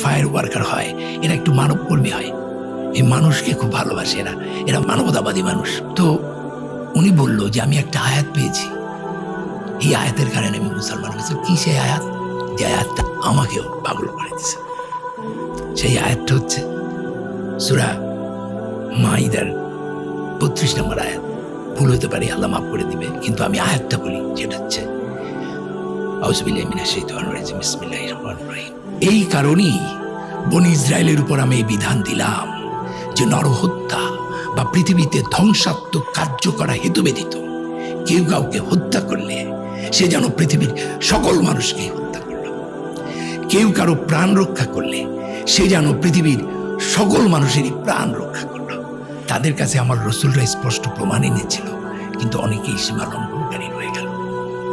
Fire worker হয়, এরা একটু মানব কর্মী হয়, এই মানুষকে খুব ভালোবাসে, এরা মানবতাবাদী মানুষ। তো উনি বলল যে আমি একটা আয়াত পেয়েছি, এই আয়াতের কারণে আমি মুসলমান হয়েছি। কি সেই আয়াত? যে আয়াতটা আমাকেও পাগল করে দিছে। সেই আয়াতটা হচ্ছে সূরা মাইদার 32 নম্বর আয়াত। ভুল হতে পারে, আল্লাহ মাফ করে দিবে, কিন্তু আমি আয়াতটা বলি, যেটা হচ্ছে আউযুবিল্লাহি মিনাশ শাইতানির রাজিম, বিসমিল্লাহির রহমানির রহিম। এই কারণেই বনি ইসরায়েলের উপর আমি এই বিধান দিলাম যে নরহত্যা বা পৃথিবীতে ধ্বংসাত্মক কার্য করা হেতু ব্যতীত কেউ কাউকে হত্যা করলে সে যেন পৃথিবীর সকল মানুষকে হত্যা করল, কেউ কারো প্রাণ রক্ষা করলে সে যেন পৃথিবীর সকল মানুষেরই প্রাণ রক্ষা করল। তাদের কাছে আমার রাসূলরা স্পষ্ট প্রমাণ এনেছিল, কিন্তু অনেকেই সীমা লঙ্ঘনকারী রয়ে গেল।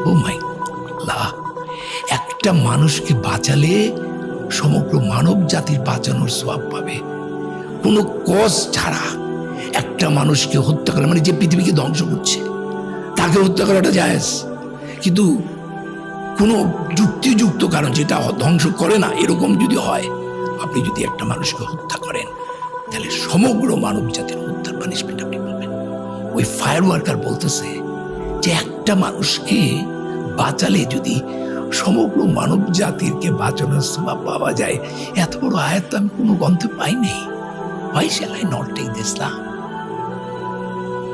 ও মাই আল্লাহ, একটা মানুষকে বাঁচালে সমগ্র মানব জাতির বাঁচানোর সওয়াব পাবে। কোনো কজ ছাড়া একটা মানুষকে হত্যা করা মানে যে পৃথিবীকে ধ্বংস করছে তাকে হত্যা করাটা জায়েজ, কিন্তু কোনো যুক্তিযুক্ত কারণ যেটা ধ্বংস করে না এরকম যদি হয়, আপনি যদি একটা মানুষকে হত্যা করেন তাহলে সমগ্র মানব জাতির হত্যার পানিশমেন্ট আপনি পাবেন। ওই ফায়ার ওয়ার্কার বলতেছে যে একটা মানুষকে বাঁচালে যদি সমগ্র মানব জাতিকে বাঁচানোর সওয়াব পাওয়া যায়, এত বড় আয়াত আমি কোনো গ্রন্থে পাই নাই। Why shall I not take this now?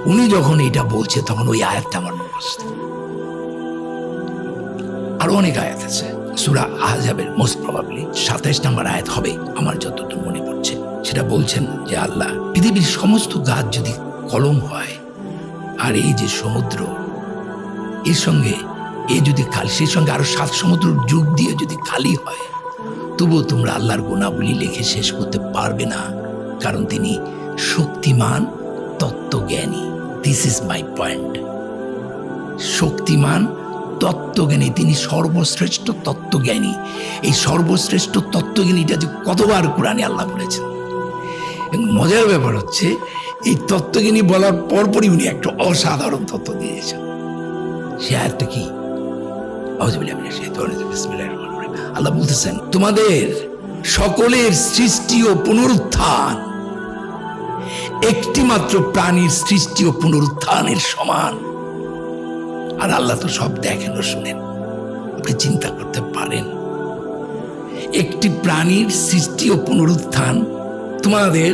উনি যখন এটা বলছে তখন ওই আয়াতটা আমার মুখস্থ। আরো অনেক আয়াত আছে, সূরা আহজাবের মোস্ট প্রবাবলি 27 নম্বর আয়াত হবে আমার যতটুকু মনে পড়ছে। সেটা বলছেন যে আল্লাহ পৃথিবীর সমস্ত গাছ যদি কলম হয় আর এই যে সমুদ্র এর সঙ্গে এ যদি খালি, সেই সঙ্গে আরো 7 সমুদ্র যুগ দিয়ে যদি খালি হয়, তবুও তোমরা আল্লাহর গুণাবলী লিখে শেষ করতে পারবে না, কারণ তিনি শক্তিমান তত্ত্বজ্ঞানী। This is my point. শক্তিমান তত্ত্বজ্ঞানী, তিনি সর্বশ্রেষ্ঠ তত্ত্বজ্ঞানী। এই সর্বশ্রেষ্ঠ তত্ত্বজ্ঞানীটা যে কতবার কোরআনে আল্লাহ বলেছেন। মজার ব্যাপার হচ্ছে এই তত্ত্বজ্ঞানী বলার পরপরই উনি একটা অসাধারণ তত্ত্ব দিয়েছেন। সে আয়াতটা কি? আল্লাহ বলতেছেন তোমাদের সকলের সৃষ্টি ও পুনরুত্থান একটি মাত্র প্রাণীর সৃষ্টি ও পুনরুত্থানের সমান। আর আল্লাহ তো সব দেখেন ও শুনেন। আপনি চিন্তা করতে পারেন, একটি প্রাণীর সৃষ্টি ও পুনরুত্থান তোমাদের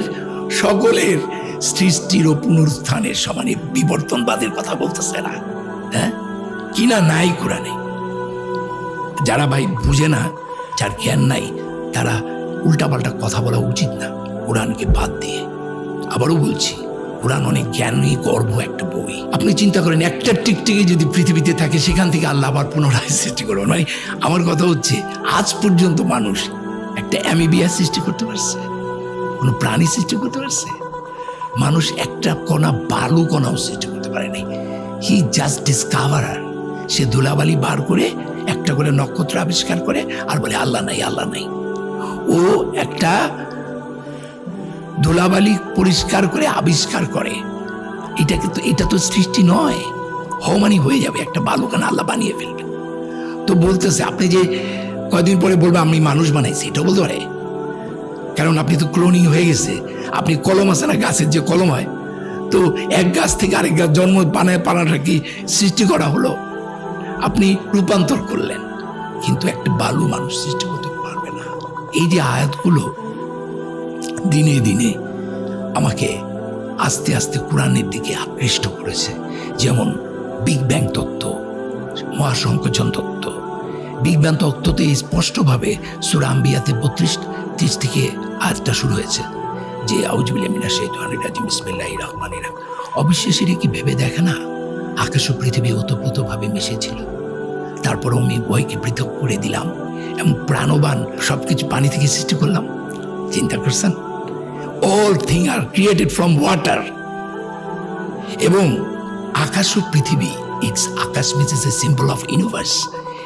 সকলের সৃষ্টির ও পুনরুত্থানের সমানে। বিবর্তনবাদের কথা বলতেছে না, হ্যাঁ কিনা নাই কোরআনে। যারা ভাই বুঝে না, যার জ্ঞান নাই, তারা উল্টাপাল্টা কথা বলা উচিত না কোরআনকে বাদ দিয়ে। আবারও বলছি, কোরআন অনেক জ্ঞানী গর্ভ একটা বই। আপনি চিন্তা করেন একটা টিকটিকি যদি পৃথিবীতে থাকে, সেখান থেকে আল্লাহ আবার পুনরায় সৃষ্টি করবেন। মানে আমার কথা হচ্ছে, আজ পর্যন্ত মানুষ একটা অ্যামিবিয়া সৃষ্টি করতে পারছে? কোনো প্রাণী সৃষ্টি করতে পারছে? মানুষ একটা কণা বালু কণাও সৃষ্টি করতে পারে নাই। He just ডিসকভারার। সে ধুলাবালি বার করে একটা করে নক্ষত্র আবিষ্কার করে আর বলে আল্লাহ নাই, আল্লাহ নাই। ও একটা ধুলাবালি পরিষ্কার করে আবিষ্কার করে। এটা তো সৃষ্টি নয়। হওমানি হয়ে যাবে, একটা বালুকানা আল্লাহ বানিয়ে ফেলবেন। তো বলতেছে আপনি যে কয়দিন পরে বলবে আমি মানুষ বানাইছি, এটাও বলতে পারে, কারণ আপনি তো ক্লোনিং হয়ে গেছে। আপনি কলম আছে না, গাছের যে কলম হয়, তো এক গাছ থেকে আরেক গাছ জন্ম পানাটা কি সৃষ্টি করা হলো? আপনি রূপান্তর করলেন, কিন্তু একটা বালু মানুষ সৃষ্টি করতে পারবে না। এই যে আয়াতগুলো দিনে দিনে আমাকে আস্তে আস্তে কোরআনের দিকে আকৃষ্ট করেছে। যেমন বিগ ব্যাং তত্ত্ব, মহাসংকোচন তত্ত্ব। বিগ ব্যাং তত্ত্বতে স্পষ্টভাবে সূরা আম্বিয়াতে 32-30 থেকে আয়াতটা শুরু হয়েছে যে আউযুবিল্লাহি মিনাশ শাইতানির রাজিম, বিসমিল্লাহির রহমানির রহিম। অবিশ্বাসী কি ভেবে দেখে না আকাশ ও পৃথিবী ওতপ্রোতভাবে মিশেছিল, তারপর আমি উভয়কে পৃথক করে দিলাম এবং প্রাণবান সবকিছু পানি থেকে সৃষ্টি করলাম। চিন্তা করছেন? All thing R created from water. এবং আকাশ ও পৃথিবী, it's Akash means is a symbol of universe.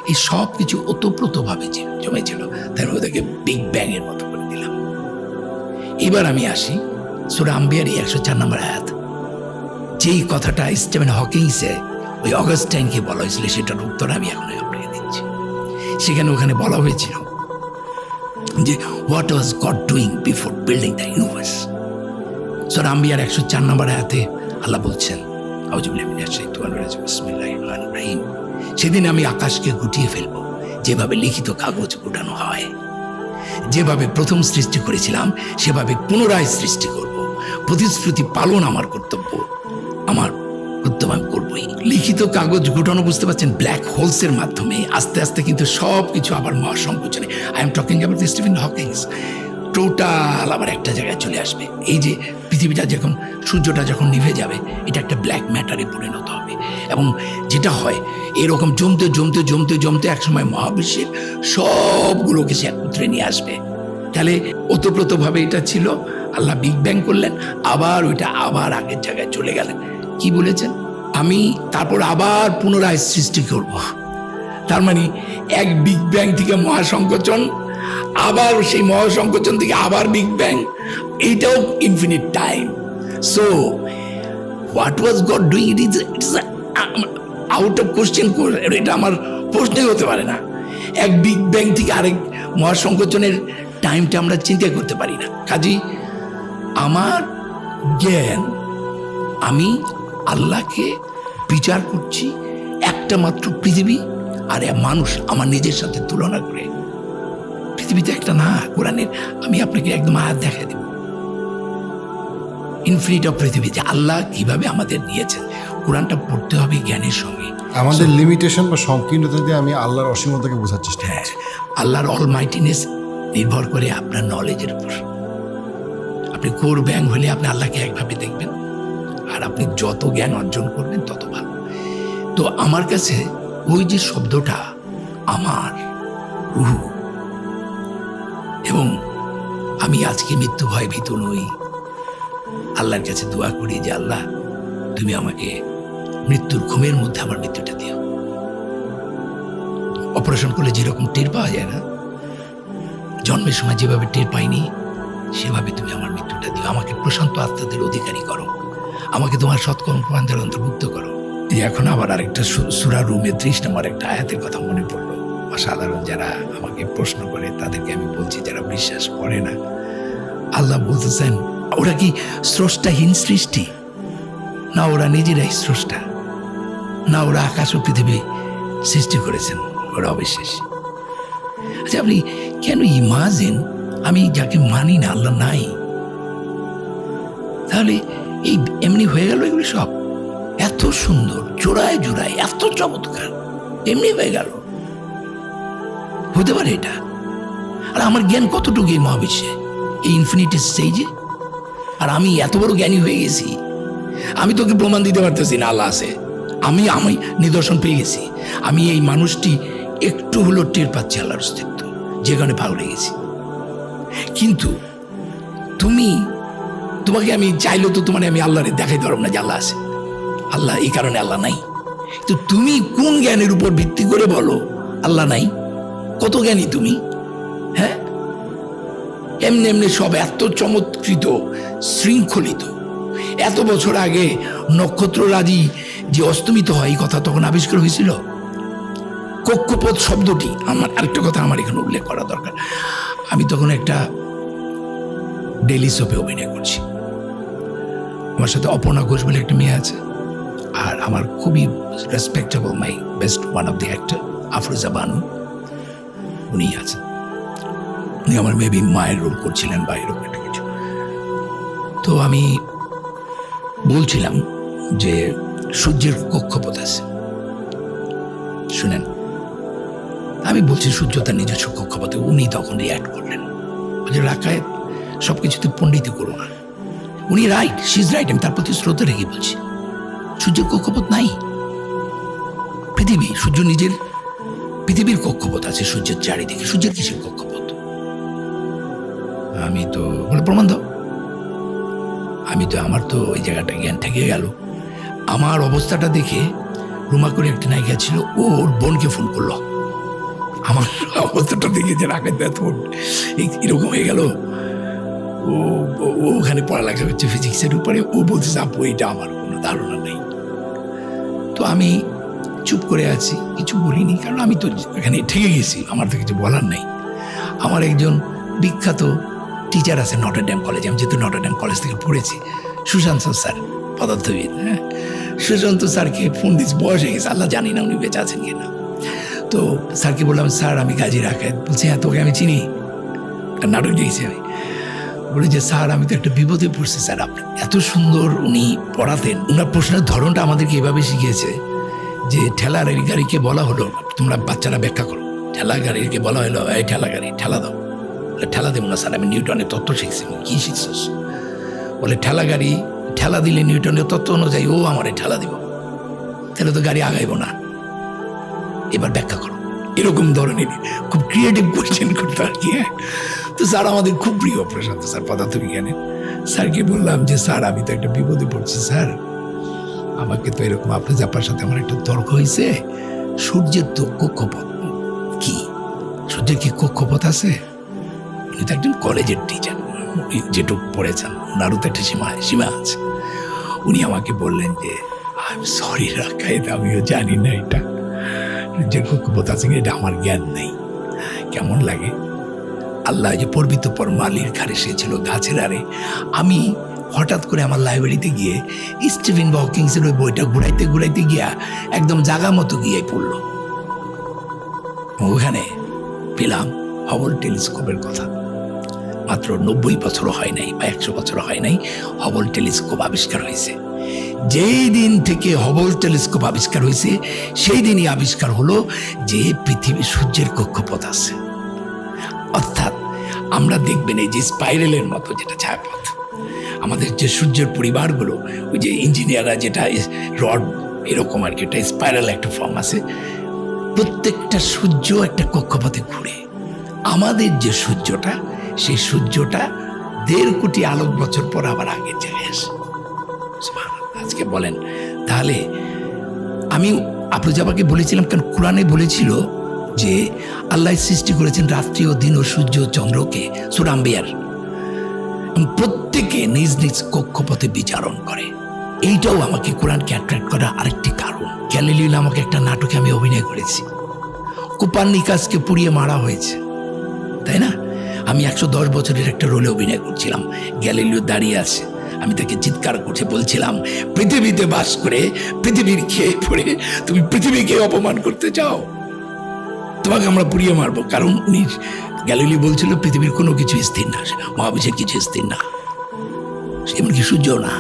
এই সব কিছু ওতপ্রোতভাবে জমেছিল, তাই ওদেরকে বিগ ব্যাং এর মতো করে দিলাম। এবার আমি আসি সূরা আম্বিয়ার 104 নম্বর আয়াত। যেই কথাটা স্টিফেন হকিংসে ওই অগাস্টাইনকে বলা হয়েছিল, সেটার উত্তর আমি এখন আপনাকে দিচ্ছি। সেখানে ওখানে বলা হয়েছিল যে what was God doing before building the universe. সূরা আম্বিয়ার 104 নম্বর আয়াতে আল্লাহ বলছেন, সেদিন আমি আকাশকে গুটিয়ে ফেলবো যেভাবে লিখিত কাগজ গুটানো হয়। যেভাবে প্রথম সৃষ্টি করেছিলাম সেভাবে পুনরায় সৃষ্টি করব। প্রতিশ্রুতি পালন আমার কর্তব্য, আমার কর্তব্য আমি করবই। লিখিত কাগজ গুটানো, বুঝতে পারছেন, ব্ল্যাক হোলসের মাধ্যমে আস্তে আস্তে কিন্তু সব কিছু আবার মহাসংকোচনে, I am talking about Stephen Hawkings, total আবার একটা জায়গায় চলে আসবে। এই যে পৃথিবীটা যখন, সূর্যটা যখন নিভে যাবে, এটা একটা ব্ল্যাক ম্যাটারে পরিণত হবে। এবং যেটা হয় এরকম জমতে জমতে জমতে জমতে একসময় মহাবিশ্বের সবগুলোকে সে একত্রে নিয়ে আসবে। তাহলে ওতপ্রোতভাবে এটা ছিল, আল্লাহ বিগ ব্যাং করলেন, আবার ওইটা আবার আগের জায়গায় চলে গেলেন। কি বলেছেন? আমি তারপর আবার পুনরায় সৃষ্টি করব। তার মানে এক বিগ ব্যাং থেকে মহাসংকোচন, আবার সেই মহাসংকোচন থেকে আবার বিগ ব্যাং, এইটাও infinite time. So what was God doing, it is out of question. এটা আমার প্রশ্নই হতে পারে না। এক বিগ ব্যাং থেকে আরেক মহাসংকোচনের টাইমটা আমরা চিন্তা করতে পারি না। কাজেই আমার জ্ঞান, আমি আল্লাহকে বিচার করছি একটা মাত্র পৃথিবী আর মানুষ আমার নিজের সাথে তুলনা করে। পৃথিবীতে একটা না, কোরআনের আমি আপনাকে একদম আয়াত দেখাই দেব, ইনফিনিট অফ পৃথিবী, যে আল্লাহ কিভাবে আমাদের নিয়েছেন। কোরআনটা পড়তে হবে জ্ঞানের সঙ্গে। আমাদের লিমিটেশন বা সংকীর্ণতা দিয়ে আমি আল্লাহর অসীমতাকে বোঝার চেষ্টা করছি। আল্লাহর অলমাইটিনেস নির্ভর করে আপনার নলেজের উপর। আপনি কোর ব্যাং হলে আপনি আল্লাহকে একভাবে দেখবেন, আর আপনি যত জ্ঞান অর্জন করবেন তত ভালো। তো আমার কাছে ওই যে শব্দটা আমার রুহ, এবং আমি আজকে মৃত্যু ভয় ভীত নই। আল্লাহর কাছে দোয়া করি যে আল্লাহ, তুমি আমাকে মৃত্যুর ঘুমের মধ্যে আমার মৃত্যুটা দিও। অপারেশন করলে যেরকম টের পাওয়া যায় না, জন্মের সময় যেভাবে টের পাইনি, সেভাবে তুমি আমার মৃত্যুটা দিও। আমাকে প্রশান্ত আত্মাদের অধিকারী করো, আমাকে তোমার সৎকর্মদের অন্তর্ভুক্ত করো। এখন আবার আরেকটা সূরা রুমে 30 নম্বর একটা আয়াতের কথা মনে পড়লো। সাধারণ যারা আমাকে প্রশ্ন করে তাদেরকে আমি বলছি, যারা বিশ্বাস করে না, আল্লাহ বলতেছেন ওরা কি স্রষ্টাহীন সৃষ্টি? না, ওরা নিজেরাই স্রষ্টা। না, ওরা আকাশ ও পৃথিবী সৃষ্টি করেছেন, ওরা অবিশ্বাসী। আচ্ছা, আপনি কেন ইমাজিন, আমি যাকে মানি না, আল্লাহ নাই, তাহলে এই এমনি হয়ে গেল এগুলো সব? এত সুন্দর, জোড়ায় জোড়ায়, এত চমৎকার, এমনি হয়ে গেল? হতে পারে এটা? আর আমার জ্ঞান কতটুকু এই মহাবিশ্বে, এই ইনফিনিটি স্টেজে? আর আমি এত বড় জ্ঞানী হয়ে গেছি, আমি তোকে প্রমাণ দিতে পারতেছি না আল্লাহ আছে। আমি নিদর্শন পেয়ে গেছি। আমি এই মানুষটি একটু হলো টের পাচ্ছি আল্লাহর অস্তিত্ব, যে কারণে পাগলে গেছি। কিন্তু তোমাকে আমি চাইলেও তো তোমার আমি আল্লাহরে দেখাইতে পারবো না যে আল্লাহ আছে। আল্লাহ এই কারণে আল্লাহ নাই। তো তুমি কোন জ্ঞানের উপর ভিত্তি করে বলো আল্লাহ নাই? কত জ্ঞানী তুমি? হ্যাঁ, এমনি এমনি সব এত চমৎকৃত, শৃঙ্খলিত। এত বছর আগে নক্ষত্ররাজি যে অস্তমিত হয়, এই কথা তখন আবিষ্কার হয়েছিল। কক্ষপথ শব্দটি, আমার আরেকটা কথা আমার এখানে উল্লেখ করা দরকার। আমি তখন একটা ডেইলি সোপে অভিনয় করছি। আমার সাথে অপর্ণা ঘোষ বলে একটা মেয়ে আছে, আর আমার খুবই respectable, my best one of the actor Afroza Banu, উনি আছেন। উনি আমার মেবি মায়ের রোল করছিলেন বা এরকম একটা কিছু। তো আমি বলছিলাম যে সূর্যের কক্ষপথ আছে, শুনেন। আমি বলছি সূর্য তার নিজস্ব কক্ষপথে। উনি তখন রিঅ্যাক্ট করলেন, রাখায় সব কিছুতে পণ্ডিতি করো না। উনি রাইট, শি ইজ রাইট, আমি তার প্রতি শ্রদ্ধা রেখে বলছি সূর্যের কক্ষপথ নাই। পৃথিবী, সূর্য নিজের পৃথিবীর কক্ষপথ আছে সূর্যের চারিদিকে। সূর্যের কিসের কক্ষপথ? আমি তো বলে প্রমাণ দাও। আমার তো ওই জায়গাটা জ্ঞান থেকে গেল। আমার অবস্থাটা দেখে রুমা করে একটা নায়িকা ছিল, ওর বোনকে ফোন করলো। আমার অবস্থাটা দেখে যে রাখায় এরকম হয়ে গেল। ও ওখানে পড়ালেখা করছে ফিজিক্সের উপরে। ও বলছে আপু এটা আমার কোনো ধারণা নেই। তো আমি চুপ করে আছি, কিছু বলিনি, কারণ আমি তো এখানে ঠেকে গেছি, আমার তো কিছু বলার নেই। আমার একজন বিখ্যাত টিচার আছে নটরডেম কলেজে, আমি যেহেতু নটরডেম কলেজ থেকে পড়েছি, সুশান্ত স্যার, পদার্থবিদ। হ্যাঁ, সুশান্ত স্যারকে ফোন দিয়েছি, বয়স হয়ে গেছে, আল্লাহ জানি না উনি বেঁচে আছেন কিনা। তো স্যারকে বললাম, স্যার আমি কাজী রাখায়। বলছি, হ্যাঁ তোকে আমি চিনি, একটা নাটক দেখেছি আমি। বলে যে স্যার আমি তো একটা বিপদে পড়ছি স্যার, আপনি এত সুন্দর উনি পড়াতেন, ওনার প্রশ্নের ধরনটা আমাদেরকে এভাবে শিখিয়েছে যে ঠেলা গাড়িকে বলা হলো, তোমরা বাচ্চারা ব্যাখ্যা করো, ঠেলা গাড়িকে বলা হলো, এই ঠেলা গাড়ি ঠেলা দাও। ঠেলা দেবো না স্যার, আমি নিউটনের তত্ত্ব শিখছি। কি শিখছিস? বলে ঠেলা গাড়ি ঠেলা দিলে নিউটনের তত্ত্ব অনুযায়ী ও আমার ঠেলা দিব, তাহলে তো গাড়ি আগাইব না, এবার ব্যাখ্যা করো। এরকম ধরনের খুব ক্রিয়েটিভ কোয়েশ্চেন করতো আর কি। হ্যাঁ, তো স্যার আমাদের খুব প্রিয় প্রশান্ত স্যার, পদার্থবিজ্ঞানে। স্যারকে বললাম যে স্যার আমি তো একটা বিপদে পড়ছি স্যার, আমাকে তো এরকম আপনার জাপার সাথে আমার একটা তর্ক হয়েছে, সূর্যের তো কক্ষপথ কি, সূর্যের কি কক্ষপথ আছে? উনি তো একজন কলেজের টিচার, যেটুকু পড়েছেন ওনারও তো একটা সীমা আছে। উনি আমাকে বললেন যে আই এম সরি রাখায়েত, আমিও জানি না এটা যে কক্ষপথ আছে, এটা আমার জ্ঞান নেই। কেমন লাগে? আল্লাহ যে পর্বিত পর মালির ঘাড়ে সে ছিল গাছের আরে। আমি হঠাৎ করে আমার লাইব্রেরিতে গিয়ে স্টিফেন হকিংসের ওই বইটা ঘুরাইতে গিয়া একদম জাগা মতো গিয়ে পড়লো। ওখানে পেলাম হাবল টেলিস্কোপের কথা। মাত্র 90 বছরও হয় নাই বা 100 বছরও হয় নাই হাবল টেলিস্কোপ আবিষ্কার হয়েছে। যেই দিন থেকে হাবল টেলিস্কোপ আবিষ্কার হয়েছে সেই দিনই আবিষ্কার হলো যে পৃথিবী সূর্যের কক্ষপথ আছে। অর্থাৎ আমরা দেখবেন এই যে স্পাইরালের মতো যেটা ছায়াপথ, আমাদের যে সূর্যের পরিবারগুলো, ওই যে ইঞ্জিনিয়াররা যেটা রড এরকম আর কি, একটা স্পাইরাল একটা ফর্ম আছে, প্রত্যেকটা সূর্য একটা কক্ষপথে ঘুরে। আমাদের যে সূর্যটা, সেই সূর্যটা 1.5 কোটি আলোক বছর পর আবার আগের জায়গায় আসে। আজকে বলেন তাহলে, আমি আফরোজাবাকে বলেছিলাম কারণ কোরআনে বলেছিল যে আল্লাহ সৃষ্টি করেছেন রাত্রি ও দিন ও সূর্য ও চন্দ্রকে, সূরা আম্বিয়ার, প্রত্যেকে নিজ নিজ কক্ষপথে বিচরণ করে। এইটাও আমাকে কোরআনকে অ্যাট্রাক্ট করার আরেকটি কারণ। গ্যালিলিও নামক একটা নাটকে আমি অভিনয় করেছি, কোপার্নিকাসকে পুড়িয়ে মারা হয়েছে, তাই না? আমি 110 বছরের একটা রোলে অভিনয় করছিলাম, গ্যালিলিও দাঁড়িয়ে আছে, আমি তাকে চিৎকার করতে বলছিলাম, পৃথিবীতে বাস করে পৃথিবীর খেয়ে পড়ে তুমি পৃথিবীকে অপমান করতে চাও, তোমাকে আমরা পুড়িয়ে মারবো। কারণ উনি গ্যালিলিও বলছিল পৃথিবীর কোনো কিছু স্থির না, মহাবিশ্বের কিছু স্থির না, এমনকি সূর্য না।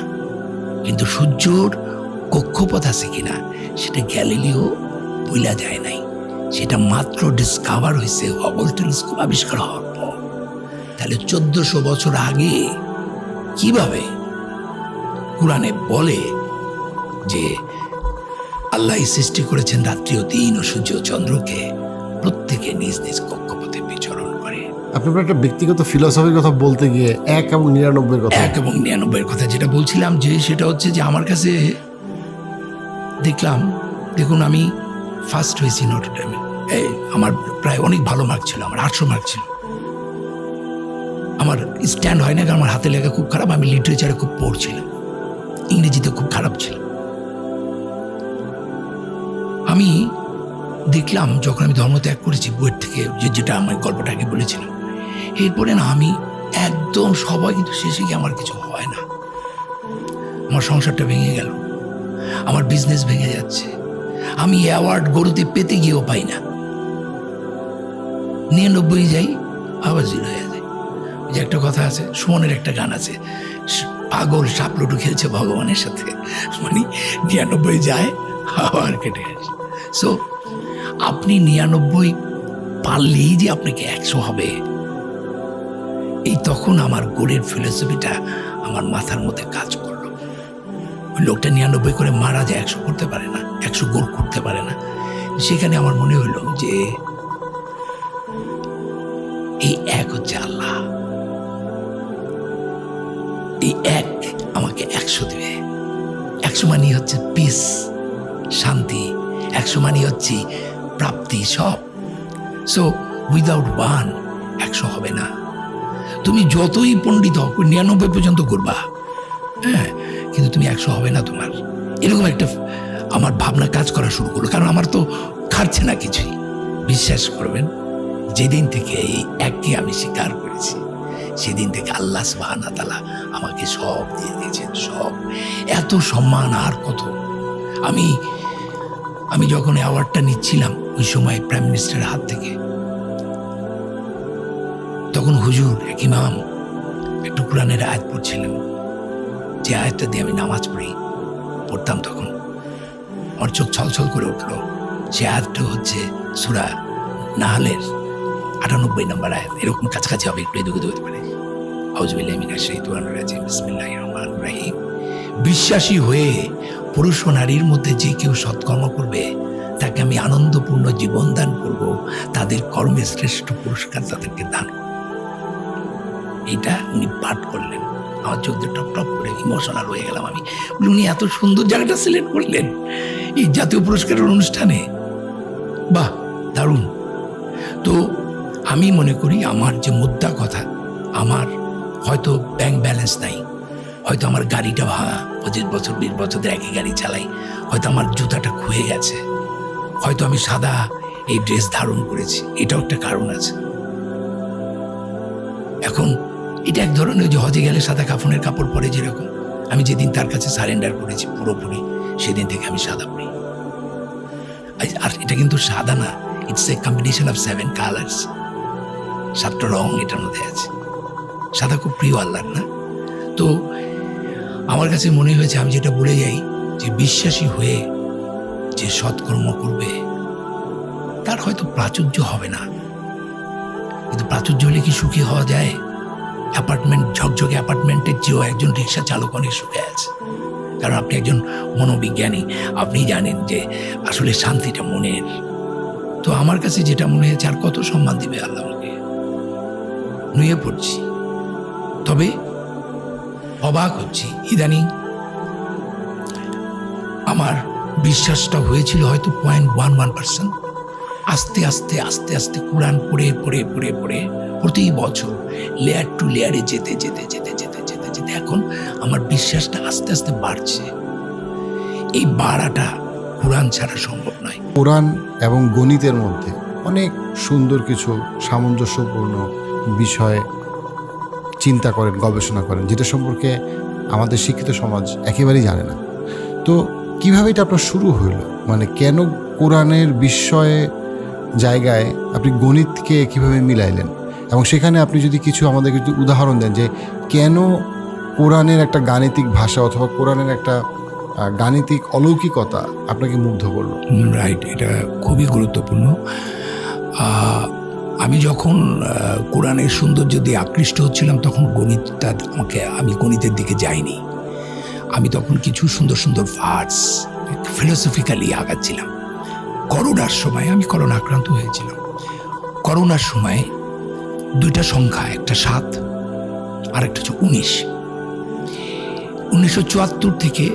কিন্তু সূর্যর কক্ষপথ আছে কিনা সেটা গ্যালিলিও বইলা যায় নাই, সেটা মাত্র ডিসকভার হয়েছে হাবল টেলিস্কোপ আবিষ্কার হওয়ার পর। তাহলে 1400 বছর আগে কিভাবে কোরআনে বলে যে আল্লাহ সৃষ্টি করেছেন রাত্রি ও দিন ও সূর্য ও চন্দ্রকে, প্রত্যেকে নিজ নিজ কক্ষপথে বিচরণ করে। আপনার একটা ব্যক্তিগত ফিলসফির কথা বলতে গিয়ে 1 এবং 99 কথা, 1 এবং 99 কথা যেটা বলছিলাম, যে সেটা হচ্ছে যে আমার কাছে দেখলাম, দেখুন আমি ফার্স্ট হয়েছি নটরডেমে, আমার প্রায় অনেক ভালো মার্ক ছিল, আমার 800 মার্ক ছিল। আমার স্ট্যান্ড হয় না কারণ আমার হাতে লেখা খুব খারাপ, আমি লিটারেচারে খুব পড়ছিলাম, ইংরেজিতে খুব খারাপ ছিল। আমি দেখলাম যখন আমি ধর্ম ত্যাগ করেছি বইয়ের থেকে, যেটা আমার গল্পটাকে বলেছিলাম, এরপরে না আমি একদম সবাই, কিন্তু শেষে গিয়ে আমার কিছু হয় না, আমার সংসারটা ভেঙে গেল, আমার বিজনেস ভেঙে যাচ্ছে, আমি অ্যাওয়ার্ড গরুতে পেতে গিয়েও পাই না, 99 যাই আবার 0 হয়ে যায়। যে একটা কথা আছে, সুমনের একটা গান আছে, পাগল সাপ লুডু খেলছে ভগবানের সাথে, মানে 99 যায় আবার কেটে আসে। সো আপনি 99 পারলেই যে আপনাকে 100 হবে, এই তখন আমার গোলের ফিলোসফিটা আমার মাথার মধ্যে কাজ করলো। ওই লোকটা 99 করে মারা যায়, 100 করতে পারে না, 100 গোল করতে পারে না। সেখানে আমার মনে হলো যে এই 1 হচ্ছে আল্লাহ, এই 1 আমাকে 100 দেবে। 100 মানে হচ্ছে পিস, শান্তি, 100 মানে হচ্ছে প্রাপ্তি, সব। সো উইদাউট 1 100 হবে না। তুমি যতই পণ্ডিত হোক 99 পর্যন্ত করবা, হ্যাঁ, কিন্তু তুমি 100 হবে না তোমার। এরকম একটা আমার ভাবনা কাজ করা শুরু করলো, কারণ আমার তো খাচ্ছে না কিছুই। বিশ্বাস করবেন যেদিন থেকে এই এককে আমি স্বীকার করেছি, সেদিন থেকে আল্লাহ সুবহানাহু ওয়া তাআলা আমাকে সব দিয়ে দিয়েছেন, সব। এত সম্মান আর কত। আমি যখন অ্যাওয়ার্ডটা নিচ্ছিলাম ওই সময় প্রাইম মিনিস্টারের হাত থেকে, তখন হুজুর এক ইমাম একটু কোরআনের আয়াত পড়ছিলেন, যে আয়াতটা দিয়ে আমি নামাজ পড়তাম তখন আমার চোখ ছলছল করে উঠলো। সে আয়াতটা হচ্ছে সূরা নাহলের ৯৮ নম্বর আয়াত, এরকম কাছাকাছি হবে, একটু এদিকে হতে পারে। আউযুবিল্লাহি মিনাশ শাইতানির রাজিম, বিসমিল্লাহির রহমানির রহিম। বিশ্বাসী হয়ে পুরুষ ও নারীর মধ্যে যে কেউ সৎকর্ম করবে তাকে আমি আনন্দপূর্ণ জীবন দান করব, তাদের কর্মের শ্রেষ্ঠ পুরস্কার তাদেরকে দান করব। এটা উনি পাঠ করলেন, আমার চোখ দিয়ে টপ টপ করে ইমোশনাল হয়ে গেলাম আমি। উনি এত সুন্দর জায়গাটা সিলেক্ট করলেন এই জাতীয় পুরস্কারের অনুষ্ঠানে, বাহ, দারুণ। তো আমি মনে করি আমার যে মুদ্রা কথা, আমার হয়তো ব্যাংক ব্যালেন্স নাই, হয়তো আমার গাড়িটা ভাঙা, 25 বছর 20 বছর ধরে একই গাড়ি চালাই, হয়তো আমার জুতাটা খুয়ে গেছে, হয়তো আমি সাদা এই ড্রেস ধারণ করেছি, এটাও একটা কারণ আছে। এখন এটা এক ধরনের, যে হজে গেলে সাদা কাফনের কাপড় পরে যেরকম, আমি যেদিন তার কাছে সারেন্ডার করেছি পুরোপুরি, সেদিন থেকে আমি সাদা পরি। আর এটা কিন্তু সাদা না, it's a combination of 7 colours, 7টা রং এটার মধ্যে আছে। সাদা খুব প্রিয় আল্লাহর, না? তো আমার কাছে মনে হয়েছে, আমি যেটা বলে যাই, যে বিশ্বাসী হয়ে যে সৎকর্ম করবে তার হয়তো প্রাচুর্য হবে না, কিন্তু প্রাচুর্য হলে কি সুখী হওয়া যায়? অ্যাপার্টমেন্ট, ঝকঝকে অ্যাপার্টমেন্টের চেয়েও একজন রিক্সা চালক অনেক সুখে আছে, কারণ আপনি একজন মনোবিজ্ঞানী, আপনি জানেন যে আসলে শান্তিটা মনের। তো আমার কাছে যেটা মনে হয়েছে, আর কত সম্মান দিবে আল্লাহ আমাকে, নুয়ে পড়ছি। তবে অবাক হচ্ছি, ইদানিং আমার বিশ্বাসটা হয়েছিল হয়তো 0.11%, আস্তে আস্তে আস্তে আস্তে কোরআন পড়ে পড়ে পড়ে পড়ে প্রতি বছর লেয়ার টু লেয়ারে যেতে যেতে যেতে যেতে যেতে যেতে এখন আমার বিশ্বাসটা আস্তে আস্তে বাড়ছে। এই বাড়াটা কোরআন ছাড়া সম্ভব নয়। কোরআন এবং গণিতের মধ্যে অনেক সুন্দর কিছু সামঞ্জস্যপূর্ণ বিষয় চিন্তা করেন, গবেষণা করেন, যেটা সম্পর্কে আমাদের শিক্ষিত সমাজ একেবারেই জানে না। তো কিভাবে এটা আপনার শুরু হইলো? মানে কেন কোরআনের বিস্ময়ে জায়গায় আপনি গণিতকে কিভাবে মিলাইলেন, এবং সেখানে আপনি যদি কিছু আমাদেরকে একটু উদাহরণ দেন যে কেন কোরআনের একটা গাণিতিক ভাষা অথবা কোরআনের একটা গাণিতিক অলৌকিকতা আপনাকে মুগ্ধ করলো। রাইট, এটা খুবই গুরুত্বপূর্ণ। আমি যখন কোরআনের সৌন্দর্য দিয়ে আকৃষ্ট হচ্ছিলাম, তখন গণিতটা আমি গণিতের দিকে যাইনি। আমি তখন কিছু সুন্দর সুন্দর ভার্স ফিলোসফিক্যালি আগাচ্ছিলাম। করোনার সময়, আমি করোনা আক্রান্ত হয়েছিলাম, করোনার সময় 2টা সংখ্যা, একটা 7 আর একটা হচ্ছে 19। 1974 থেকে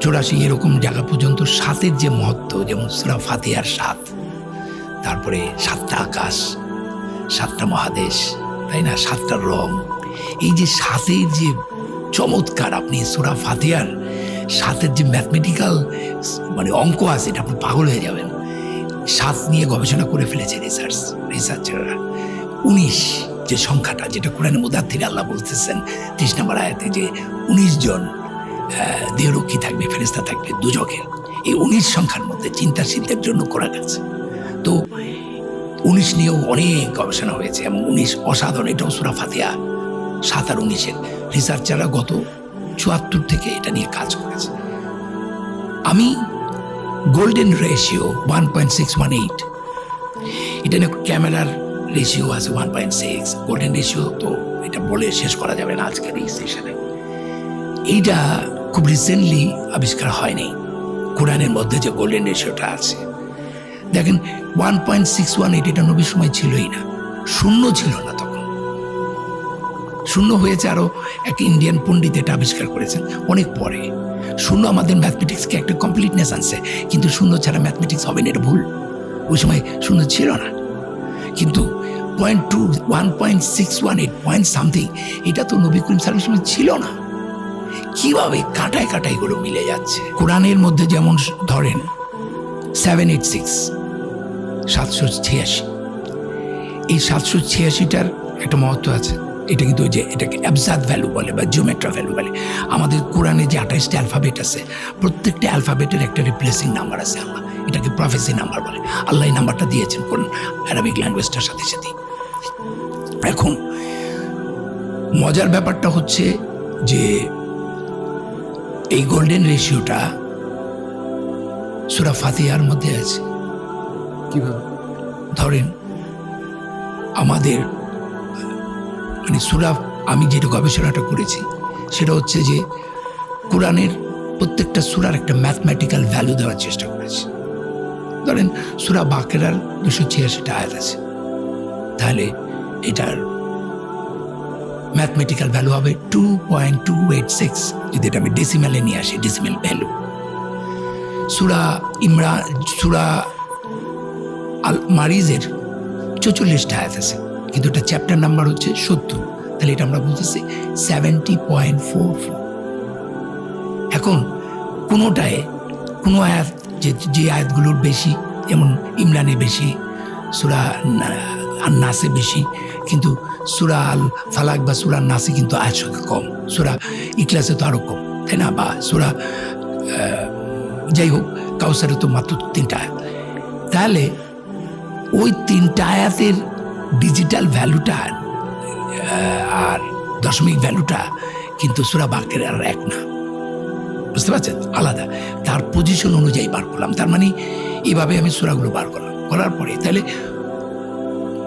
84 এরকম জায়গা পর্যন্ত 7-এর যে মহত্ব, যেমন সূরা ফাতিহার 7, তারপরে 7টা আকাশ, 7টা মহাদেশ, তাই না, 7টা রং, এই যে 7-এর যে চমৎকার, আপনি সূরা ফাতিহার 7-এর যে ম্যাথমেটিক্যাল মানে অঙ্ক আছে, এটা আপনি পাগল হয়ে যাবেন। 7 নিয়ে গবেষণা করে ফেলেছে রিসার্চাররা। 19 যে সংখ্যাটা, যেটা কোরআনে মুদাথিরে আল্লাহ বলতেছেন 30 নম্বর আয়াতে, যে 19 জন দেহরক্ষী থাকবে, ফেরেশতা থাকবে দুজকের। এই 19 সংখ্যার মধ্যে চিন্তাশীলদের জন্য করা গেছে। তো 19 নিয়েও অনেক গবেষণা হয়েছে, এবং 19 অসাধারণ। এটাও সূরা ফাতিহা 7 আর 19-এর রিসার্চাররা গত 74 থেকে এটা নিয়ে কাজ করেছে। আমি গোল্ডেন রেশিও 1.618, এটা নিয়ে ক্যামেরার রেশিও আছে 1.6। গোল্ডেন রেশিও তো এটা বলে শেষ করা যাবে না আজকের এই সেশনে। এইটা খুব রিসেন্টলি আবিষ্কার হয়নি। কোরআনের মধ্যে যে গোল্ডেন রেশিওটা আছে, দেখেন 1.618, এটা নবীর সময় ছিলই না, শূন্য ছিল না তখন। শূন্য হয়েছে আরো এক ইন্ডিয়ান পণ্ডিত এটা আবিষ্কার করেছেন অনেক পরে। শূন্য আমাদের ম্যাথমেটিক্সকে একটা কমপ্লিটনেস আনছে, কিন্তু শূন্য ছাড়া ম্যাথমেটিক্স হবে না, এটা ভুল। ওই সময় শূন্য ছিল না, কিন্তু 1.618 পয়েন্ট সামথিং, এটা তো নবী করিম সাল্লাল্লাহু আলাইহি ওয়াসাল্লাম ছিল না। কিভাবে কাটায় কাটায় গুলো মিলে যাচ্ছে। কোরআনের মধ্যে যেমন ধরেন 786, 786, এই 786টার একটা মহত্ব আছে। এটা কিন্তু ওই যে এটাকে অ্যাবসাদ ভ্যালু বলে বা জিওমেট্রা ভ্যালু বলে। আমাদের কোরআনে যে 28টা অ্যালফাবেট আছে, প্রত্যেকটা অ্যালফাবেটের একটা রিপ্লেসিং নাম্বার আছে। আল্লাহ এটাকে প্রফেসি নাম্বার বলে। আল্লাহ এই নাম্বারটা দিয়েছেন কোন অ্যারাবিক ল্যাঙ্গুয়েজটার সাথে সাথে। এখন মজার ব্যাপারটা হচ্ছে যে এই গোল্ডেন রেশিওটা সূরা ফাতিহার মধ্যে আছে। কিভাবে? ধরেন আমাদের মানে সূরা, আমি যেটা গবেষণাটা করেছি সেটা হচ্ছে যে কোরআনের প্রত্যেকটা সূরার একটা ম্যাথমেটিক্যাল ভ্যালু দেওয়ার চেষ্টা করেছি। ধরেন সূরা বাকেরার 286টা আয়াত আছে, তাহলে এটার ম্যাথমেটিক্যাল ভ্যালু হবে 2.286 যদি এটা আমি ডেসিমেলে নিয়ে আসি, ডেসিমেল ভ্যালু। সূরা ইমরান, সূরা আল মারিজের 44টা আয়াত আছে, কিন্তু এটা চ্যাপ্টার নাম্বার হচ্ছে 70, তাহলে এটা আমরা বলতেছি 70.44। এখন কোনোটায় কোনো আয়াত যে আয়াতগুলোর বেশি, যেমন ইমরানে বেশি, সূরা নাসে বেশি, কিন্তু সূরা আল ফালাক বা সূরা নাসে কিন্তু আয়াত সংখ্যা কম, সূরা ইখলাসে তো আরও কম, তাই না? বা সূরা যাই হোক কাউসারে তো মাত্র 3টা আয়াত। তাহলে ওই 3টা আয়াতের ডিজিটাল ভ্যালুটা আর দশমিক ভ্যালুটা কিন্তু সূরা বাকেরার এক না, বুঝতে পারছেন? আলাদা। তার পজিশন অনুযায়ী বার করলাম। তার মানে এইভাবে আমি সূরাগুলো বার করলাম, করার পরে তাহলে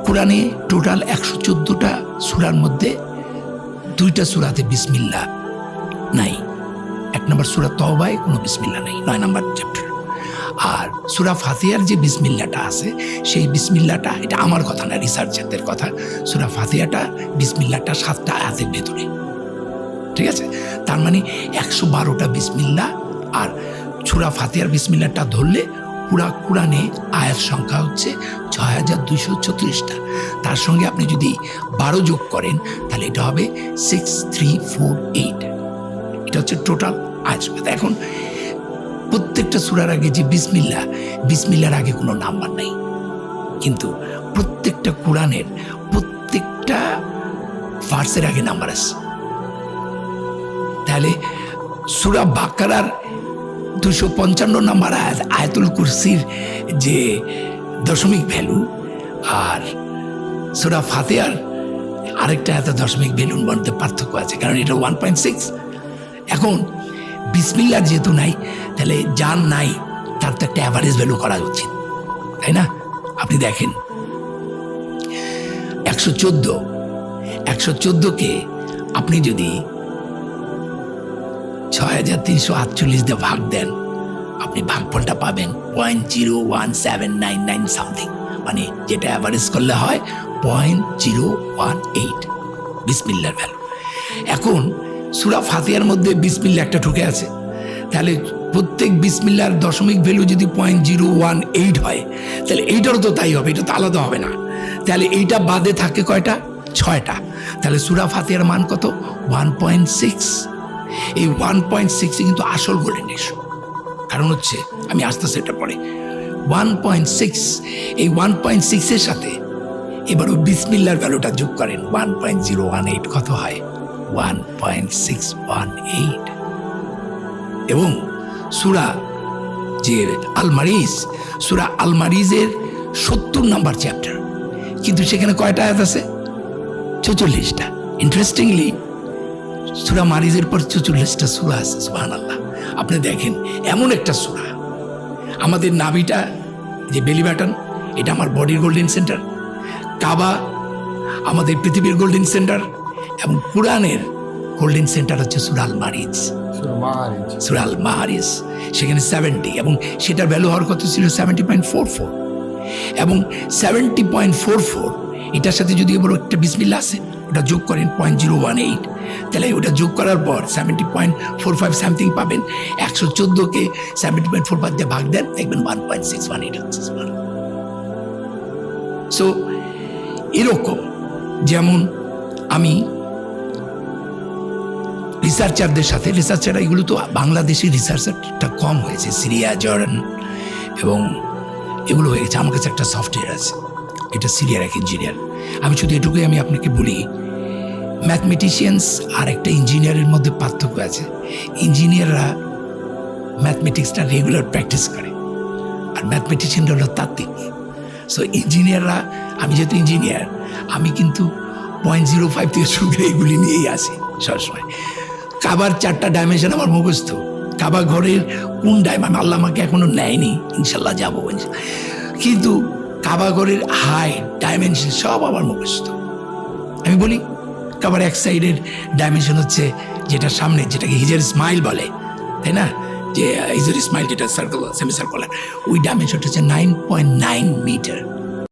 কোরআনে টোটাল 114টা সূরার মধ্যে 2টা সূরাতে বিসমিল্লাহ নাই। 1 নম্বর সূরা তওবায় কোনো বিসমিল্লাহ নাই, 9 নম্বর চ্যাপ্টার। আর সূরা ফাতিহার যে বিসমিল্লাহটা আছে, সেই বিসমিল্লাহটা, এটা আমার কথা না, রিসার্চারদের কথা, সূরা ফাতিহাটা বিসমিল্লাহটা 7টা আয়াতের ভেতরে, ঠিক আছে? তার মানে 112টা বিসমিল্লাহ। আর সূরা ফাতিহার বিসমিল্লাহটা ধরলে পুরা কোরআনে আয়াত সংখ্যা হচ্ছে 6234টা। তার সঙ্গে আপনি যদি 12 যোগ করেন তাহলে এটা হবে 6348। এটা হচ্ছে টোটাল আয়াত সংখ্যা। এখন প্রত্যেকটা সূরার আগে যে বিসমিল্লাহর আগে কোনো নাম্বার নাই, কিন্তু প্রত্যেকটা কোরআনের প্রত্যেকটা ভার্সের আগে নাম্বার আছে। তাহলে সূরা বাকারার 255 নম্বর আয়াত, আয়াতুল কুরসির যে দশমিক ভ্যালু, আর সূরা ফাতিহার আরেকটা আয়াতের দশমিক ভ্যালুর মধ্যে পার্থক্য আছে, কারণ এটা 1.6। এখন বিসমিল্লাহ যেহেতু নাই, তাহলে যার নাই তার তো একটা অ্যাভারেজ ভ্যালু করা উচিত, তাই না? আপনি দেখেন 114কে আপনি যদি 6348 দিয়ে ভাগ দেন, আপনি ভাগফলটা পাবেন 0.01799 সামথিং, মানে যেটা অ্যাভারেজ করলে হয় 0.018 বিসমিল্লাহর ভ্যালু। এখন সূরা ফাতিহার মধ্যে বিসমিল্লাহ একটা ঢুকে আছে, তাহলে প্রত্যেক বিসমিল্লাহর দশমিক ভ্যালু যদি 0.018 হয়, তাহলে এইটারও তো তাই হবে, এটা তো আলাদা হবে না। তাহলে এইটা বাদে থাকে কয়টা? 6টা। তাহলে সূরা ফাতিহার মান কত? 1.6। এই 1.6 কিন্তু আসল গোল্ডেন রেশিও। কারণ হচ্ছে, আমি আস্তে আস্তে এটা পড়ে 1.6, এই 1.6 এর সাথে এবার ওই বিসমিল্লাহর ভ্যালুটা যোগ করেন, 1.018 কত হয়? 1.618। এবং সূরা যে সূরা আল মারিজের 70 নম্বর চ্যাপ্টার, কিন্তু সেখানে কয়টা আয়াত আছে? 44টা। ইন্টারেস্টিংলি সূরা মারিজের পর 44টা সূরা আছে। সুবহানাল্লাহ। আপনি দেখেন, এমন একটা সূরা, আমাদের নাভিটা যে বেলি বাটন, এটা আমার বডির গোল্ডেন সেন্টার, কাবা আমাদের পৃথিবীর গোল্ডেন সেন্টার, এবং কোরআনের গোল্ডেন সেন্টার হচ্ছে সূরা আল মারিজ, সূরা আল মারিজ। সেখানে 70, এবং সেটার ভ্যালু হওয়ার কথা ছিল 70.44, এবং 70.44 এটার সাথে যদি এবার একটা বিসমিল্লাহ আছে, ওটা যোগ করেন 0.018, তাহলে ওটা যোগ করার পর 70.45 সামথিং পাবেন। 114কে 70.45 দিয়ে ভাগ দেন, দেখবেন 1.618 হচ্ছে। সো এরকম, যেমন আমি রিসার্চারদের সাথে, রিসার্চাররা এগুলো তো বাংলাদেশি রিসার্চারটা কম হয়েছে, সিরিয়া, জর্ডান এবং এগুলো হয়ে গেছে। আমার কাছে একটা সফটওয়্যার আছে, এটা সিরিয়ার এক ইঞ্জিনিয়ার, আমি শুধু এটুকুই আমি আপনাকে বলি, ম্যাথমেটিশিয়ানস আর একটা ইঞ্জিনিয়ারের মধ্যে পার্থক্য আছে। ইঞ্জিনিয়াররা ম্যাথমেটিক্সটা রেগুলার প্র্যাকটিস করে, আর ম্যাথমেটিশিয়ানরা হলো তাত্ত্বিক। সো ইঞ্জিনিয়াররা, আমি যেহেতু ইঞ্জিনিয়ার, আমি কিন্তু 0.05 থেকে শুরু করে এগুলি নিয়েই আসি সবসময়। কাবার 4টা ডাইমেনশন আমার মুখস্থ। কাবা ঘরের কোন ডাইমেনশন আল্লাহ আমাকে এখনো নেয়নি, ইনশাল্লাহ যাবো। কিন্তু কাবা ঘরের হাইট, ডাইমেনশন সব আমার মুখস্থ। আমি বলি কাবার এক সাইডের ডাইমেনশন হচ্ছে যেটা সামনে, যেটাকে হিজের স্মাইল বলে, তাই না, যে হিজের স্মাইল যেটা সার্কেল, সেমি সার্কুলার, ওই ডাইমেনশনটা হচ্ছে 9.9 মিটার।